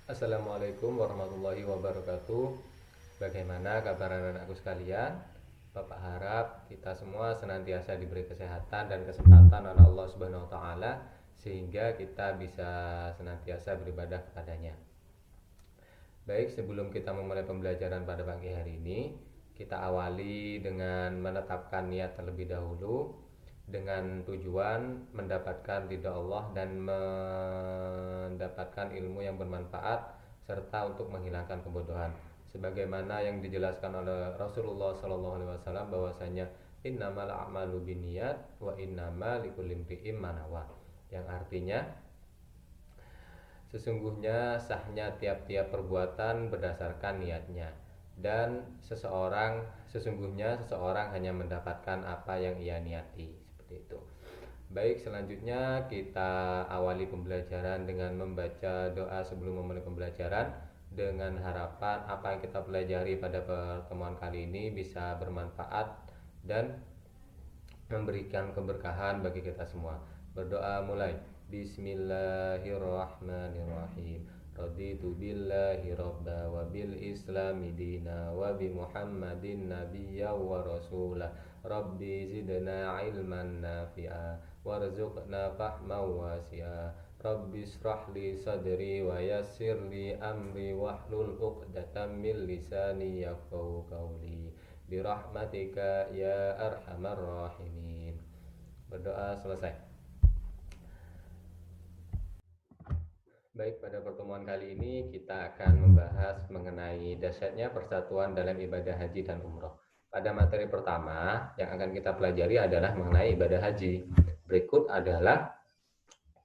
Assalamualaikum warahmatullahi wabarakatuh. Bagaimana kabar anak-anakku sekalian? Bapak harap kita semua senantiasa diberi kesehatan dan kesempatan oleh Allah Subhanahu wa taala sehingga kita bisa senantiasa beribadah kepadanya. Baik, sebelum kita memulai pembelajaran pada pagi hari ini, kita awali dengan menetapkan niat terlebih dahulu dengan tujuan mendapatkan ridha Allah dan mendapatkan ilmu yang bermanfaat serta untuk menghilangkan kebodohan. Sebagaimana yang dijelaskan oleh Rasulullah SAW bahwasanya innamal a'malu binniyat wa innamal likulli imri'in ma nawa. Yang artinya sesungguhnya sahnya tiap-tiap perbuatan berdasarkan niatnya, dan sesungguhnya seseorang hanya mendapatkan apa yang ia niati. Seperti itu. Baik, selanjutnya kita awali pembelajaran dengan membaca doa sebelum memulai pembelajaran, dengan harapan apa yang kita pelajari pada pertemuan kali ini bisa bermanfaat dan memberikan keberkahan bagi kita semua. Berdoa mulai. Bismillahirrahmanirrahim. Raditu billahi rabba wa bil islami dina wa bi muhammadin nabiyya wa rasulah. Rabbi zidna ilman nafi'a warzuqna fahman wasi'a. Rabbi israh li sadri wa yassir li amri wahlul 'uqdatam min lisani yafqahu qawli birahmatika ya arhamar rahimin. Berdoa selesai. Baik, pada pertemuan kali ini kita akan membahas mengenai dahsyatnya persatuan dalam ibadah haji dan umroh. Pada materi pertama yang akan kita pelajari adalah mengenai ibadah haji. Berikut adalah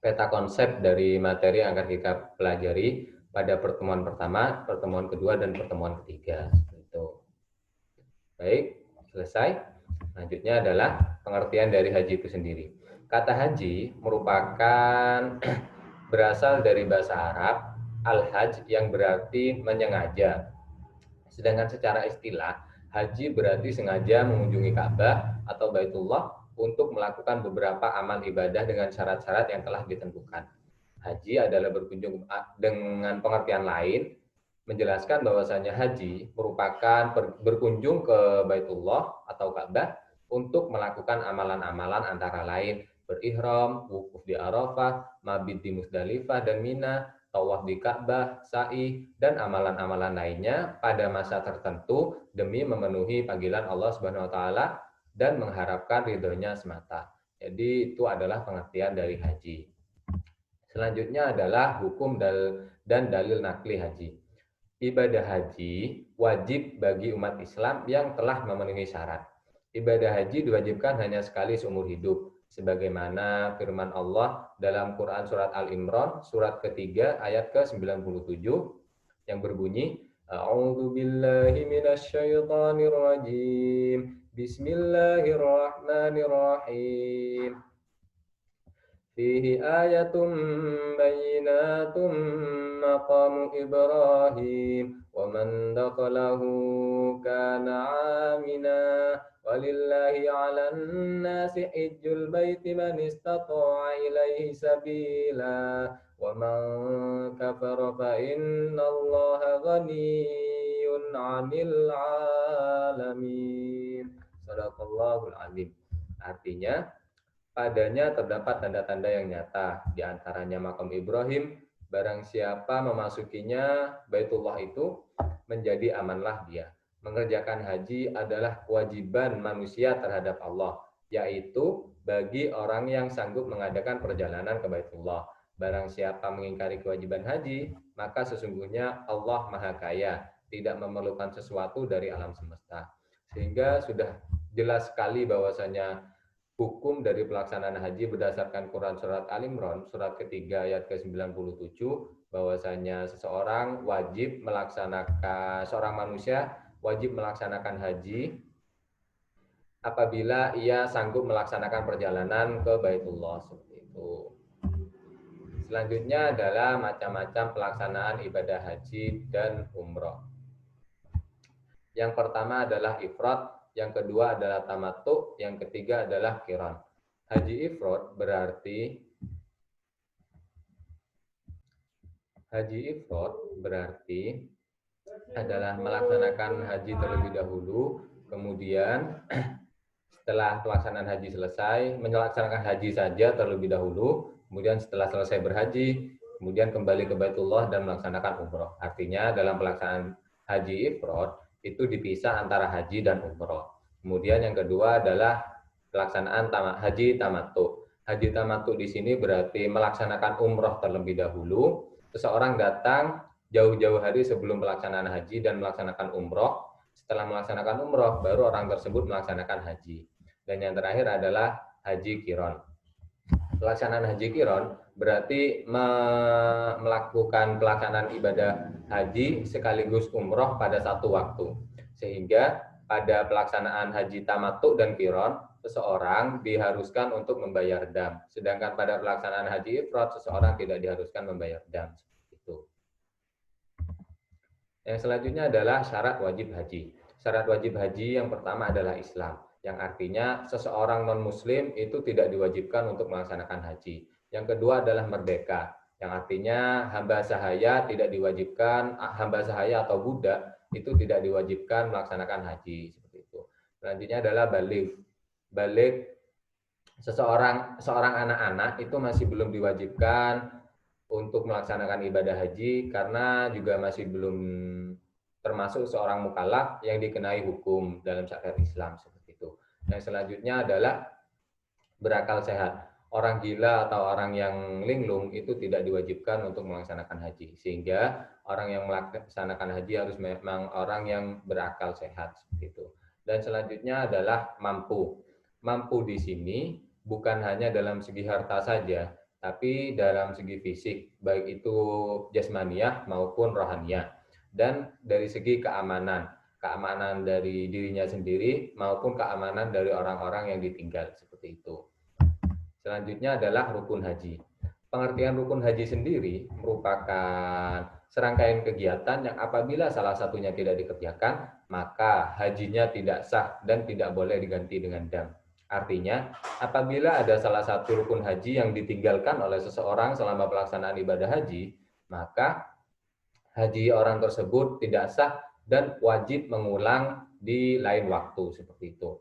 peta konsep dari materi yang akan kita pelajari pada pertemuan pertama, pertemuan kedua, dan pertemuan ketiga. Itu. Baik, selesai. Selanjutnya adalah pengertian dari haji itu sendiri. Kata haji merupakan berasal dari bahasa Arab al-hajj yang berarti menyengaja. Sedangkan secara istilah, haji berarti sengaja mengunjungi Ka'bah atau Baitullah untuk melakukan beberapa amal ibadah dengan syarat-syarat yang telah ditentukan. Haji adalah berkunjung dengan pengertian lain, menjelaskan bahwasanya haji merupakan berkunjung ke Baitullah atau Ka'bah untuk melakukan amalan-amalan antara lain berihram, wukuf di Arafah, mabit di Musdalifah dan Mina, tawaf di Ka'bah, sa'i, dan amalan-amalan lainnya pada masa tertentu demi memenuhi panggilan Allah Subhanahu wa taala dan mengharapkan ridhonya semata. Jadi itu adalah pengertian dari haji. Selanjutnya adalah hukum dan dalil nakli haji. Ibadah haji wajib bagi umat Islam yang telah memenuhi syarat. Ibadah haji diwajibkan hanya sekali seumur hidup, sebagaimana firman Allah dalam Quran surat Al-Imran surat ketiga ayat ke-97 yang berbunyi, A'udzu billahi minasyaitonir rajim. Bismillahirrahmanirrahim. Fihi ayatum bayyinatum maqamu Ibrahim wa man dakhalahu kana amina walillahi 'alan nasi hajjul baiti man istata'a ilaihi sabila wa man kafara fa innallaha ghaniyyun 'anil 'alamin. Shadaqallahul 'azim. Artinya, padanya terdapat tanda-tanda yang nyata, di antaranya makam Ibrahim. Barang siapa memasukinya, Baitullah itu, menjadi amanlah dia. Mengerjakan haji adalah kewajiban manusia terhadap Allah, yaitu bagi orang yang sanggup mengadakan perjalanan ke Baitullah. Barang siapa mengingkari kewajiban haji, maka sesungguhnya Allah Maha Kaya, tidak memerlukan sesuatu dari alam semesta. Sehingga sudah jelas sekali bahwasanya hukum dari pelaksanaan haji berdasarkan Quran surat Al-Imran surat ketiga ayat ke-97 bahwasanya seorang manusia wajib melaksanakan haji apabila ia sanggup melaksanakan perjalanan ke Baitullah, seperti itu. Selanjutnya adalah macam-macam pelaksanaan ibadah haji dan umroh. Yang pertama adalah ifrad, yang kedua adalah tamattu, yang ketiga adalah qiran. Haji ifrad berarti Haji ifrad berarti adalah melaksanakan haji terlebih dahulu, kemudian setelah pelaksanaan haji selesai, melaksanakan haji saja terlebih dahulu, kemudian setelah selesai berhaji, kemudian kembali ke Baitullah dan melaksanakan umroh. Artinya dalam pelaksanaan haji ifrad itu dipisah antara haji dan umroh. Kemudian yang kedua adalah pelaksanaan haji tamattu. Haji tamattu di sini berarti melaksanakan umroh terlebih dahulu. Seseorang datang jauh-jauh hari sebelum pelaksanaan haji dan melaksanakan umroh. Setelah melaksanakan umroh, baru orang tersebut melaksanakan haji. Dan yang terakhir adalah haji kiron. Pelaksanaan haji kiron berarti melakukan pelaksanaan ibadah haji sekaligus umroh pada satu waktu. Sehingga pada pelaksanaan haji tamattu dan kiron, seseorang diharuskan untuk membayar dam. Sedangkan pada pelaksanaan haji ifrad, seseorang tidak diharuskan membayar dam. Itu. Yang selanjutnya adalah syarat wajib haji. Syarat wajib haji yang pertama adalah Islam, yang artinya seseorang non-muslim itu tidak diwajibkan untuk melaksanakan haji. Yang kedua adalah merdeka, yang artinya hamba sahaya tidak diwajibkan, hamba sahaya atau budak itu tidak diwajibkan melaksanakan haji, seperti itu. Selanjutnya adalah balik. Balik seorang anak-anak itu masih belum diwajibkan untuk melaksanakan ibadah haji karena juga masih belum termasuk seorang mukallaf yang dikenai hukum dalam syariat Islam, seperti itu. Yang selanjutnya adalah berakal sehat. Orang gila atau orang yang linglung itu tidak diwajibkan untuk melaksanakan haji, sehingga orang yang melaksanakan haji harus memang orang yang berakal sehat, seperti itu. Dan selanjutnya adalah mampu. Mampu di sini bukan hanya dalam segi harta saja, tapi dalam segi fisik, baik itu jasmaniah maupun rohaniah. Dan dari segi keamanan, keamanan dari dirinya sendiri maupun keamanan dari orang-orang yang ditinggal, seperti itu. Selanjutnya adalah rukun haji. Pengertian rukun haji sendiri merupakan serangkaian kegiatan yang apabila salah satunya tidak dikerjakan, maka hajinya tidak sah dan tidak boleh diganti dengan dam. Artinya, apabila ada salah satu rukun haji yang ditinggalkan oleh seseorang selama pelaksanaan ibadah haji, maka haji orang tersebut tidak sah dan wajib mengulang di lain waktu, seperti itu.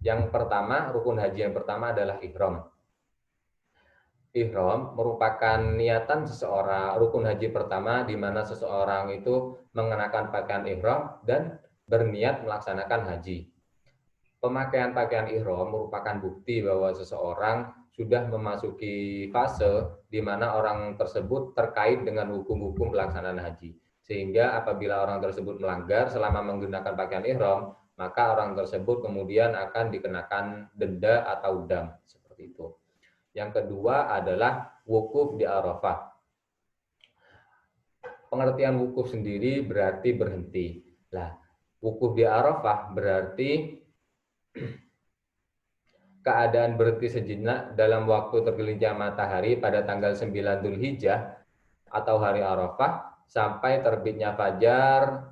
Yang pertama, rukun haji yang pertama adalah ihram. Ihram merupakan niatan seseorang, rukun haji pertama di mana seseorang itu mengenakan pakaian ihram dan berniat melaksanakan haji. Pemakaian pakaian ihram merupakan bukti bahwa seseorang sudah memasuki fase di mana orang tersebut terkait dengan hukum-hukum pelaksanaan haji. Sehingga apabila orang tersebut melanggar selama menggunakan pakaian ihram, maka orang tersebut kemudian akan dikenakan denda atau dam, seperti itu. Yang kedua adalah wukuf di Arafah. Pengertian wukuf sendiri berarti berhenti. Nah, wukuf di Arafah berarti keadaan berhenti sejenak dalam waktu tergelincir matahari pada tanggal 9 Dzulhijjah atau hari Arafah sampai terbitnya fajar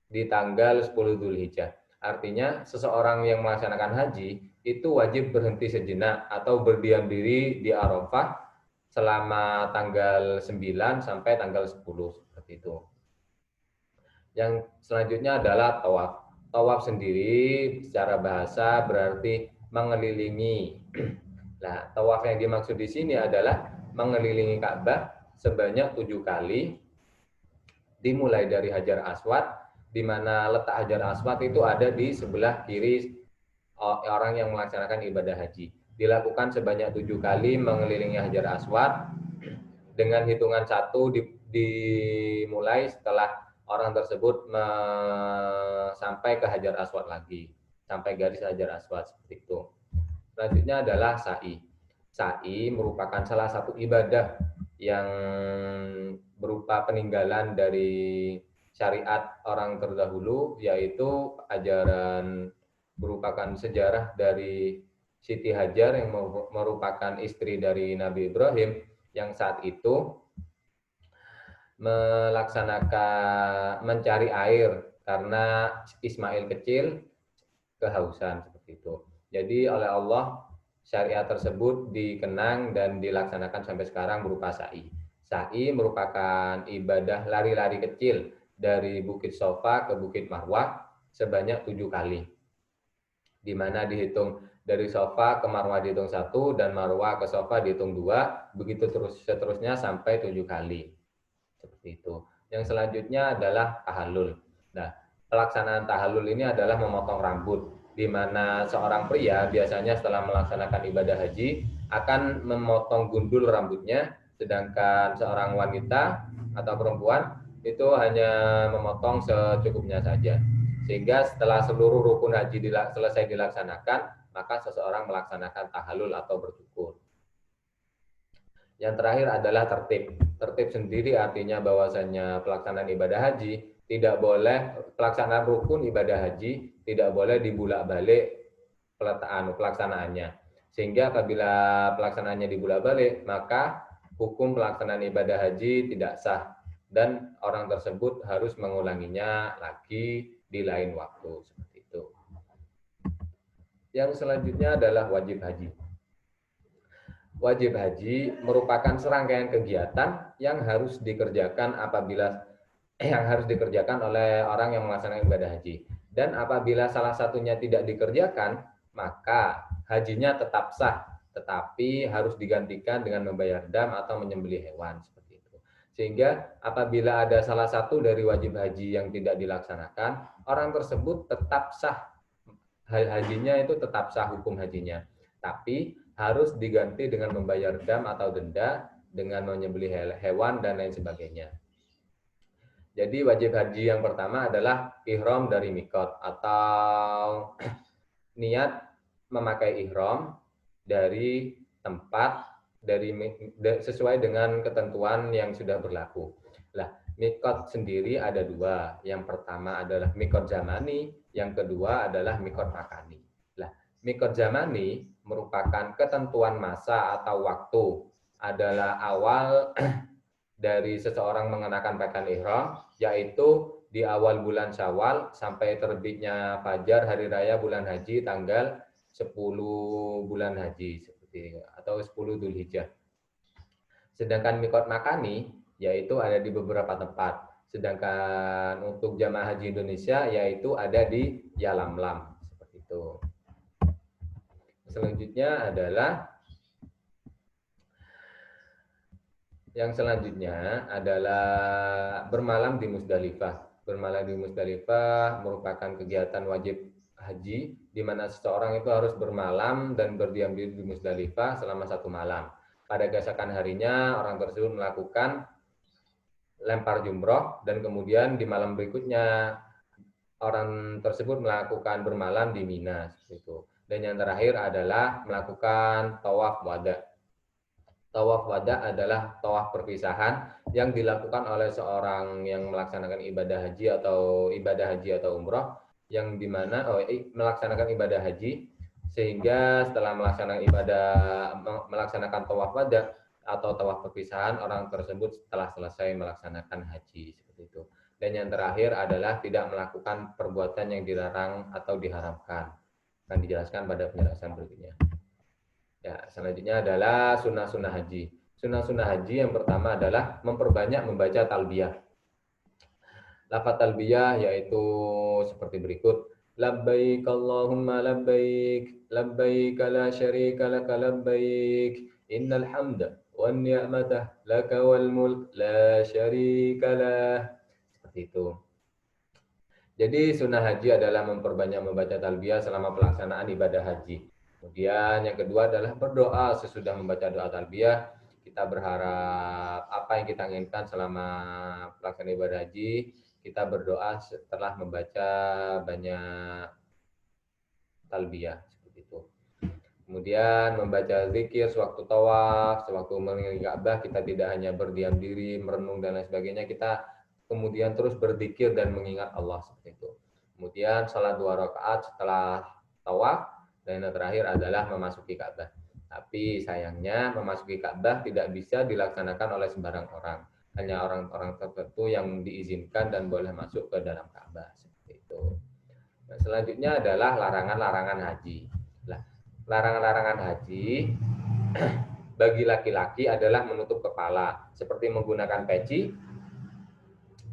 di tanggal 10 Dzulhijjah. Artinya seseorang yang melaksanakan haji itu wajib berhenti sejenak atau berdiam diri di Arafah selama tanggal 9 sampai tanggal 10, seperti itu. Yang selanjutnya adalah tawaf. Tawaf sendiri secara bahasa berarti mengelilingi. Nah, tawaf yang dimaksud di sini adalah mengelilingi Ka'bah sebanyak 7 kali, dimulai dari Hajar Aswad, di mana letak Hajar Aswad itu ada di sebelah kiri orang yang melaksanakan ibadah haji. Dilakukan sebanyak 7 kali mengelilingi Hajar Aswad dengan hitungan 1 dimulai setelah orang tersebut sampai ke Hajar Aswad lagi, sampai garis Hajar Aswad, seperti itu. Selanjutnya adalah sa'i. Sa'i merupakan salah satu ibadah yang berupa peninggalan dari syariat orang terdahulu, yaitu ajaran merupakan sejarah dari Siti Hajar yang merupakan istri dari Nabi Ibrahim yang saat itu melaksanakan mencari air karena Ismail kecil kehausan, seperti itu. Jadi oleh Allah syariat tersebut dikenang dan dilaksanakan sampai sekarang berupa sa'i. Sa'i merupakan ibadah lari-lari kecil dari Bukit Sofa ke Bukit Marwah sebanyak 7 kali. Di mana dihitung dari Sofa ke Marwah dihitung 1 dan Marwah ke Sofa dihitung 2, begitu terus seterusnya sampai 7 kali. Seperti itu. Yang selanjutnya adalah tahallul. Nah, pelaksanaan tahallul ini adalah memotong rambut, di mana seorang pria biasanya setelah melaksanakan ibadah haji akan memotong gundul rambutnya, sedangkan seorang wanita atau perempuan itu hanya memotong secukupnya saja. Sehingga setelah seluruh rukun haji selesai dilaksanakan, maka seseorang melaksanakan tahallul atau bercukur. Yang terakhir adalah tertib. Tertib sendiri artinya bahwasannya pelaksanaan ibadah haji tidak boleh, pelaksanaan rukun ibadah haji tidak boleh dibulak-balik pelaksanaannya. Sehingga apabila pelaksanaannya dibulak-balik, maka hukum pelaksanaan ibadah haji tidak sah dan orang tersebut harus mengulanginya lagi di lain waktu, seperti itu. Yang selanjutnya adalah wajib haji. Wajib haji merupakan serangkaian kegiatan yang harus dikerjakan oleh orang yang melaksanakan ibadah haji. Dan apabila salah satunya tidak dikerjakan, maka hajinya tetap sah, tetapi harus digantikan dengan membayar dam atau menyembelih hewan, seperti itu. Sehingga apabila ada salah satu dari wajib haji yang tidak dilaksanakan, orang tersebut tetap sah, hajinya itu tetap sah hukum hajinya. Tapi harus diganti dengan membayar dam atau denda, dengan menyembelih hewan dan lain sebagainya. Jadi wajib haji yang pertama adalah ihram dari mikot atau niat memakai ihram dari tempat sesuai dengan ketentuan yang sudah berlaku. Lah, mikot sendiri ada dua. Yang pertama adalah mikot zamani, yang kedua adalah mikot makani. Lah, mikot zamani merupakan ketentuan masa atau waktu, adalah awal dari seseorang mengenakan pakaian ihram, yaitu di awal bulan Syawal sampai terbitnya fajar hari raya bulan haji tanggal 10 bulan haji, seperti atau 10 Dzulhijjah. Sedangkan mikot makani yaitu ada di beberapa tempat. Sedangkan untuk jamaah haji Indonesia yaitu ada di Yalamlam, seperti itu. Selanjutnya adalah bermalam di Musdalifah. Bermalam di Musdalifah merupakan kegiatan wajib haji di mana seseorang itu harus bermalam dan berdiam diri di Musdalifah selama 1 malam. Pada keesokan harinya orang tersebut melakukan lempar jumroh dan kemudian di malam berikutnya orang tersebut melakukan bermalam di Mina, seperti itu. Dan yang terakhir adalah melakukan tawaf wada. Tawaf wada adalah tawaf perpisahan yang dilakukan oleh seorang yang melaksanakan ibadah haji atau umroh, yang dimana melaksanakan ibadah haji, sehingga setelah melaksanakan tawaf wada atau tawaf perpisahan, orang tersebut telah selesai melaksanakan haji, seperti itu. Dan yang terakhir adalah tidak melakukan perbuatan yang dilarang atau diharamkan. Akan dijelaskan pada penjelasan berikutnya. Ya, selanjutnya adalah sunnah-sunnah haji. Sunnah-sunnah haji yang pertama adalah memperbanyak membaca talbiyah. Lafaz talbiyah yaitu seperti berikut. Labbaik Allahumma labbaik, labbaik la syarika laka labbaik, innal hamda wan ni'mata laka wal mulk la syarika lah. Seperti itu. Jadi sunnah haji adalah memperbanyak membaca talbiyah selama pelaksanaan ibadah haji. Kemudian yang kedua adalah berdoa sesudah membaca doa talbiyah. Kita berharap apa yang kita inginkan selama pelaksanaan ibadah haji, kita berdoa setelah membaca banyak talbiyah, seperti itu. Kemudian membaca zikir sewaktu tawaf, sewaktu mengelilingi Ka'bah, kita tidak hanya berdiam diri, merenung dan lain sebagainya, kita kemudian terus berzikir dan mengingat Allah, seperti itu. Kemudian salat 2 rakaat setelah tawaf, dan yang terakhir adalah memasuki Ka'bah. Tapi sayangnya memasuki Ka'bah tidak bisa dilaksanakan oleh sembarang orang. Hanya orang-orang tertentu yang diizinkan dan boleh masuk ke dalam Ka'bah, seperti itu. Nah, selanjutnya adalah larangan-larangan haji. Larangan-larangan haji bagi laki-laki adalah menutup kepala, seperti menggunakan peci,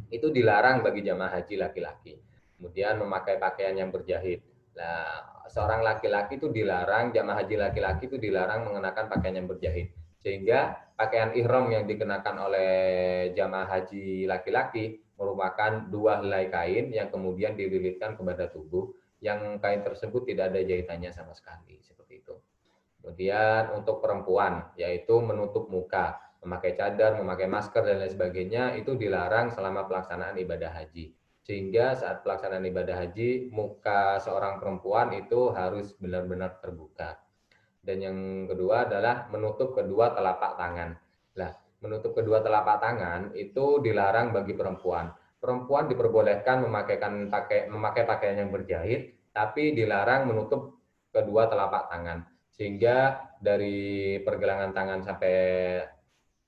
itu dilarang bagi jamaah haji laki-laki. Kemudian memakai pakaian yang berjahit. Nah, seorang laki-laki itu dilarang, jamaah haji laki-laki itu dilarang mengenakan pakaian yang berjahit. Sehingga pakaian ihram yang dikenakan oleh jamaah haji laki-laki merupakan dua helai kain yang kemudian dililitkan kepada tubuh, yang kain tersebut tidak ada jahitannya sama sekali, seperti itu. Kemudian untuk perempuan, yaitu menutup muka, memakai cadar, memakai masker, dan lain sebagainya, itu dilarang selama pelaksanaan ibadah haji. Sehingga saat pelaksanaan ibadah haji, muka seorang perempuan itu harus benar-benar terbuka. Dan yang kedua adalah menutup kedua telapak tangan. Nah, menutup kedua telapak tangan itu dilarang bagi perempuan. Perempuan diperbolehkan memakai pakaian yang berjahit, tapi dilarang menutup kedua telapak tangan. Sehingga dari pergelangan tangan sampai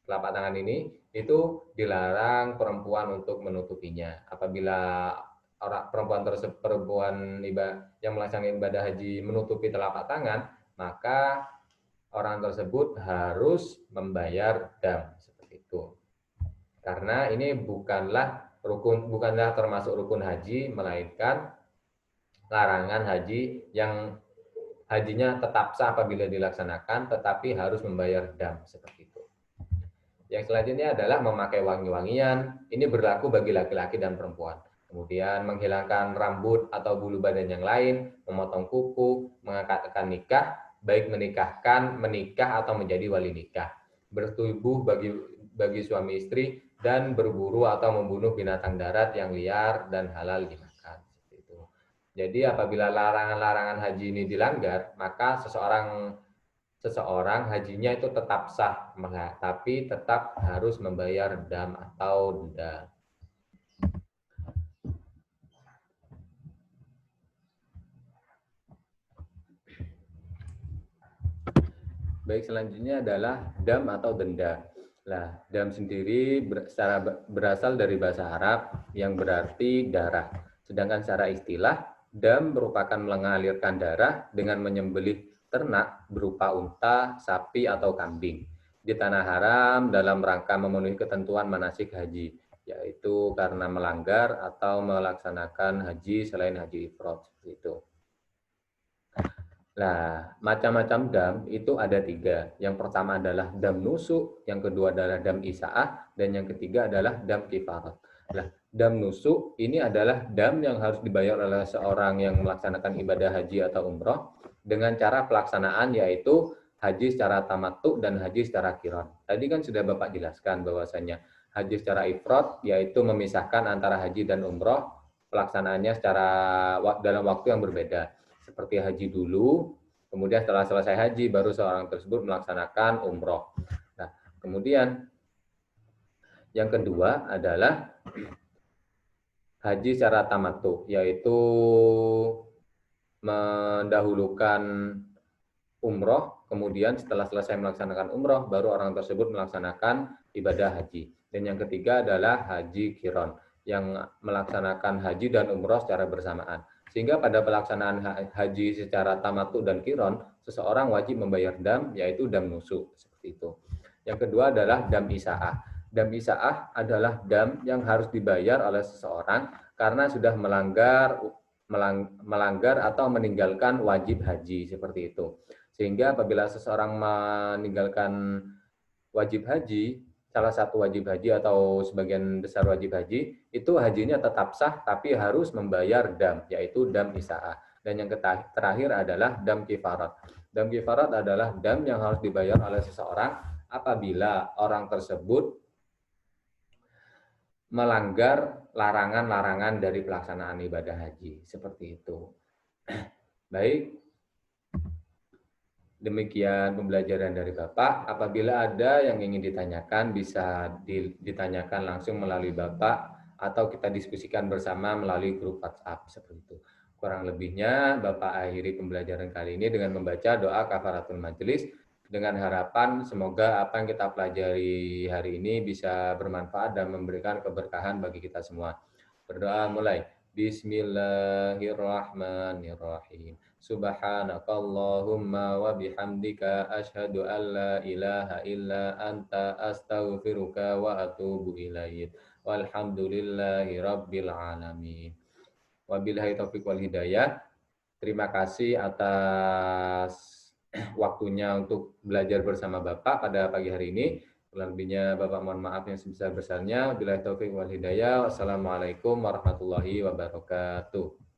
telapak tangan ini itu dilarang perempuan untuk menutupinya. Apabila perempuan yang melaksanakan ibadah haji menutupi telapak tangan, maka orang tersebut harus membayar dam, seperti itu. Karena ini bukanlah termasuk rukun haji, melainkan larangan haji yang hajinya tetap sah apabila dilaksanakan, tetapi harus membayar dam, seperti itu. Yang selanjutnya adalah memakai wangi-wangian. Ini berlaku bagi laki-laki dan perempuan. Kemudian menghilangkan rambut atau bulu badan yang lain, memotong kuku, mengakadkan nikah, baik menikah atau menjadi wali nikah. Bertubuh bagi suami istri, dan berburu atau membunuh binatang darat yang liar dan halal dimakan. Jadi apabila larangan-larangan haji ini dilanggar, maka seseorang hajinya itu tetap sah, tapi tetap harus membayar dam atau denda. Baik, selanjutnya adalah dam atau denda. Nah, dam sendiri berasal dari bahasa Arab yang berarti darah. Sedangkan secara istilah, dam merupakan mengalirkan darah dengan menyembelih ternak berupa unta, sapi, atau kambing di tanah haram dalam rangka memenuhi ketentuan manasik haji, yaitu karena melanggar atau melaksanakan haji selain haji ifrad, seperti itu. Nah, macam-macam dam itu ada 3. Yang pertama adalah dam nusuk, yang kedua adalah dam isaah, dan yang ketiga adalah dam kifarat. Nah, dam nusuk ini adalah dam yang harus dibayar oleh seorang yang melaksanakan ibadah haji atau umroh dengan cara pelaksanaan, yaitu haji secara tamattu dan haji secara qiran. Tadi kan sudah Bapak jelaskan bahwasanya haji secara ifrad yaitu memisahkan antara haji dan umroh, pelaksanaannya dalam waktu yang berbeda. Seperti haji dulu, kemudian setelah selesai haji baru seorang tersebut melaksanakan umroh. Nah, kemudian yang kedua adalah haji secara tamattu, yaitu mendahulukan umroh, kemudian setelah selesai melaksanakan umroh baru orang tersebut melaksanakan ibadah haji. Dan yang ketiga adalah haji qiran, yang melaksanakan haji dan umroh secara bersamaan. Sehingga pada pelaksanaan haji secara tamattu dan qiran, seseorang wajib membayar dam, yaitu dam nusuk, seperti itu. Yang kedua adalah dam isaah. Dam isaah adalah dam yang harus dibayar oleh seseorang karena sudah melanggar atau meninggalkan wajib haji, seperti itu. Sehingga apabila seseorang meninggalkan wajib haji, salah satu wajib haji atau sebagian besar wajib haji, itu hajinya tetap sah tapi harus membayar dam, yaitu dam isaah. Dan yang terakhir adalah dam kifarat. Dam kifarat adalah dam yang harus dibayar oleh seseorang apabila orang tersebut melanggar larangan-larangan dari pelaksanaan ibadah haji, seperti itu. Baik, demikian pembelajaran dari Bapak. Apabila ada yang ingin ditanyakan, bisa ditanyakan langsung melalui Bapak atau kita diskusikan bersama melalui grup WhatsApp, seperti itu. Kurang lebihnya, Bapak akhiri pembelajaran kali ini dengan membaca doa kafaratul majelis, dengan harapan semoga apa yang kita pelajari hari ini bisa bermanfaat dan memberikan keberkahan bagi kita semua. Berdoa mulai. Bismillahirrahmanirrahim. Subhanakallahumma wa bihamdika asyhadu an la ilaha illa anta astaghfiruka wa atubu ilaik. Walhamdulillahi rabbil alamin. Wabillahi taufik wal hidayah. Terima kasih atas waktunya untuk belajar bersama Bapak pada pagi hari ini. Kurang lebihnya Bapak mohon maaf yang sebesar-besarnya. Wabillahi taufik wal hidayah. Wassalamualaikum warahmatullahi wabarakatuh.